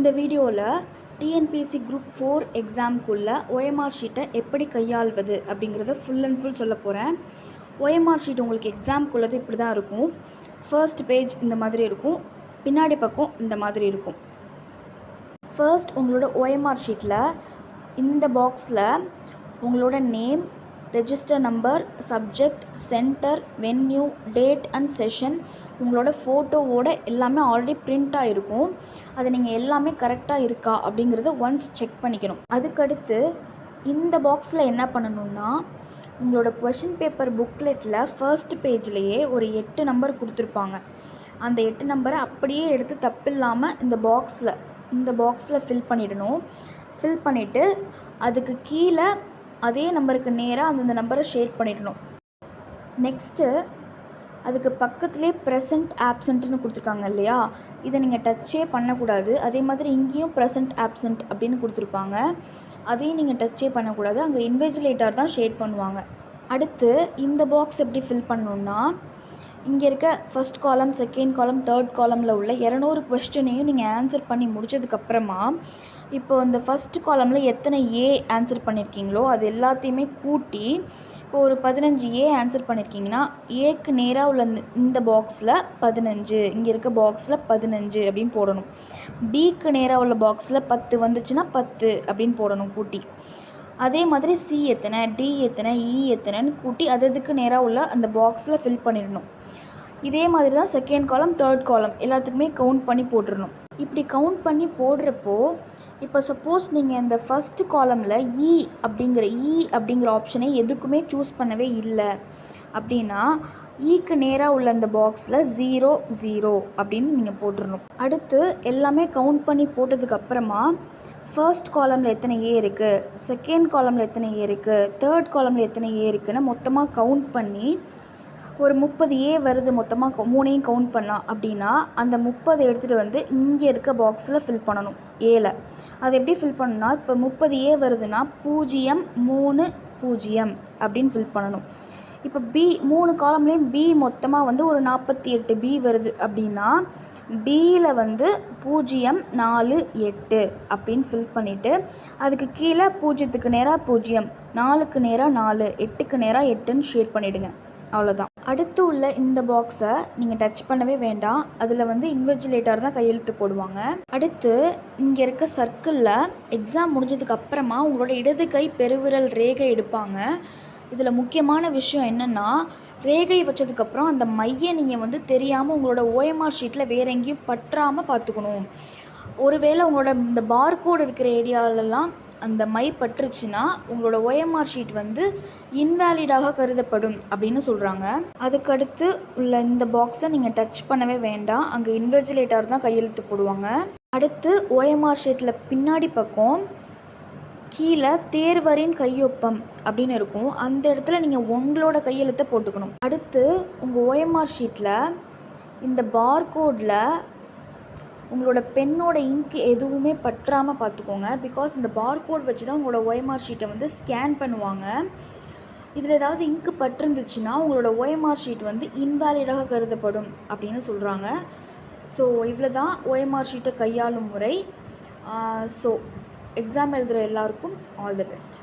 இந்த வீடியோவில் TNPSC group 4 எக்ஸாம்க்குள்ள OMR ஷீட்டை எப்படி கையாள்வது அப்படிங்கிறத ஃபுல் அண்ட் ஃபுல் சொல்ல போகிறேன். OMR ஷீட் உங்களுக்கு எக்ஸாம்க்குள்ளது இப்படி தான் இருக்கும். ஃபர்ஸ்ட் பேஜ் இந்த மாதிரி இருக்கும், பின்னாடி பக்கம் இந்த மாதிரி இருக்கும். ஃபர்ஸ்ட் உங்களோட OMR ஷீட்டில் இந்த பாக்ஸில் உங்களோட name, register number, subject, centre, venue, date and session, உங்களோட ஃபோட்டோவோட எல்லாமே ஆல்ரெடி பிரிண்ட்டாக இருக்கும். அதை நீங்கள் எல்லாமே கரெக்டாக இருக்கா அப்படிங்கிறத ஒன்ஸ் செக் பண்ணிக்கணும். அதுக்கடுத்து இந்த பாக்ஸில் என்ன பண்ணணுன்னா, உங்களோட கொஷின் பேப்பர் புக்லெட்டில் ஃபர்ஸ்ட் பேஜ்லேயே ஒரு 8 நம்பர் கொடுத்துருப்பாங்க. அந்த 8 நம்பரை அப்படியே எடுத்து தப்பில்லாமல் இந்த பாக்ஸில் ஃபில் பண்ணிடணும். ஃபில் பண்ணிவிட்டு அதுக்கு கீழே அதே நம்பருக்கு நேராக அந்தந்த நம்பரை ஷேட் பண்ணிடணும். நெக்ஸ்ட்டு அதுக்கு பக்கத்துலேயே ப்ரெசண்ட் ஆப்சண்ட்னு கொடுத்துருக்காங்க இல்லையா, இதை நீங்கள் டச்சே பண்ணக்கூடாது. அதே மாதிரி இங்கேயும் ப்ரெசண்ட் ஆப்சண்ட் அப்படின்னு கொடுத்துருப்பாங்க, அதையும் நீங்கள் டச்சே பண்ணக்கூடாது. அங்கே இன்விஜிலேட்டர் தான் ஷேட் பண்ணுவாங்க. அடுத்து இந்த பாக்ஸ் எப்படி ஃபில் பண்ணணுன்னா, இங்கே இருக்க ஃபஸ்ட் காலம், செகண்ட் காலம், தேர்ட் காலமில் உள்ள 200 கொஸ்டினையும் நீங்கள் ஆன்சர் பண்ணி முடித்ததுக்கப்புறமா, இப்போ இந்த ஃபஸ்ட் காலமில் எத்தனை ஏ ஆன்சர் பண்ணியிருக்கீங்களோ அது எல்லாத்தையுமே கூட்டி, இப்போ ஒரு 15 ஆன்சர் பண்ணியிருக்கீங்கன்னா ஏக்கு நேராக உள்ள இந்த பாக்ஸில் 15, இங்கே இருக்க பாக்ஸில் 15 அப்படின்னு போடணும். பிக்கு நேராக உள்ள பாக்ஸில் 10 வந்துச்சுன்னா 10 அப்படின்னு போடணும் கூட்டி. அதே மாதிரி சி எத்தனை, டி எத்தனை, இ எத்தனைன்னு கூட்டி அதுக்கு நேராக உள்ள அந்த பாக்ஸில் ஃபில் பண்ணிடணும். இதே மாதிரி தான் செகண்ட் காலம், தேர்ட் காலம் எல்லாத்துக்குமே கவுண்ட் பண்ணி போட்டுடணும். இப்படி கவுண்ட் பண்ணி போடுறப்போ, இப்போ சப்போஸ் நீங்கள் இந்த ஃபஸ்ட்டு காலமில் இ அப்படிங்கிற ஆப்ஷனை எதுக்குமே சூஸ் பண்ணவே இல்லை அப்படின்னா, ஈக்கு நேராக உள்ள அந்த பாக்ஸில் 0 0 அப்படின்னு நீங்கள் போட்டுடணும். அடுத்து எல்லாமே கவுண்ட் பண்ணி போட்டதுக்கப்புறமா ஃபர்ஸ்ட் காலமில் எத்தனை ஏ இருக்குது, செகண்ட் காலமில் எத்தனை ஏ இருக்குது, தேர்ட் காலமில் எத்தனை ஏ இருக்குதுன்னு மொத்தமாக கவுண்ட் பண்ணி ஒரு 30 வருது, மொத்தமாக 3ஐயும் கவுண்ட் பண்ணலாம் அப்படின்னா அந்த 30 எடுத்துகிட்டு வந்து இங்கே இருக்க பாக்ஸில் ஃபில் பண்ணணும் ஏல. அது எப்படி ஃபில் பண்ணணும்னா, இப்போ 30 வருதுன்னா 0 3 0 அப்படின்னு ஃபில் பண்ணணும். இப்போ பி 3 காலம்லேயும் பி மொத்தமாக வந்து ஒரு 48 வருது அப்படின்னா பியில் வந்து 0 4 8 அப்படின்னு ஃபில் பண்ணிவிட்டு அதுக்கு கீழே 0க்கு நேராக 0, 4க்கு நேராக 4, 8க்கு நேராக 8ன்னு ஷேட் பண்ணிவிடுங்க. அவ்வளோதான். அடுத்து உள்ள இந்த பாக்ஸை நீங்கள் டச் பண்ணவே வேண்டாம். அதில் வந்து இன்விஜிலேட்டர் தான் கையெழுத்து போடுவாங்க. அடுத்து இங்கே இருக்க சர்க்கிளில் எக்ஸாம் முடிஞ்சதுக்கு அப்புறமா உங்களோட இடது கை பெருவிரல் ரேகை எடுப்பாங்க. இதில் முக்கியமான விஷயம் என்னென்னா, ரேகை வச்சதுக்கப்புறம் அந்த மையை நீங்கள் வந்து தெரியாமல் உங்களோட OMR ஷீட்டில் வேறு எங்கேயும் பற்றாமல் பார்த்துக்கணும். ஒருவேளை உங்களோட இந்த பார்கோடு இருக்கிற ஏரியாலெலாம் அந்த மை பட்டுருச்சுன்னா உங்களோட OMR ஷீட் வந்து இன்வேலிடாக கருதப்படும் அப்படின்னு சொல்கிறாங்க. அதுக்கடுத்து உள்ள இந்த பாக்ஸை நீங்கள் டச் பண்ணவே வேண்டாம். அங்கே இன்விஜிலேட்டர் தான் கையெழுத்து போடுவாங்க. அடுத்து OMR ஷீட்டில் பின்னாடி பக்கம் கீழே தேர்வரின் கையொப்பம் அப்படின்னு இருக்கும். அந்த இடத்துல நீங்கள் உங்களோட கையெழுத்தை போட்டுக்கணும். அடுத்து உங்கள் OMR ஷீட்டில் இந்த பார்கோடில் உங்களோட பெண்ணோட இங்க் எதுவுமே பற்றாமல் பார்த்துக்கோங்க. பிகாஸ் இந்த பார்கோட் வச்சு தான் உங்களோட OMR ஷீட்டை வந்து ஸ்கேன் பண்ணுவாங்க. இதில் ஏதாவது இங்க் பட்டிருந்துச்சுன்னா உங்களோட OMR ஷீட் வந்து இன்வேலிடாக கருதப்படும் அப்படின்னு சொல்கிறாங்க. ஸோ இவ்வளோ தான் OMR ஷீட்டை கையாளும் முறை. ஸோ எக்ஸாம் எழுதுகிற எல்லாருக்கும் ஆல் தி பெஸ்ட்.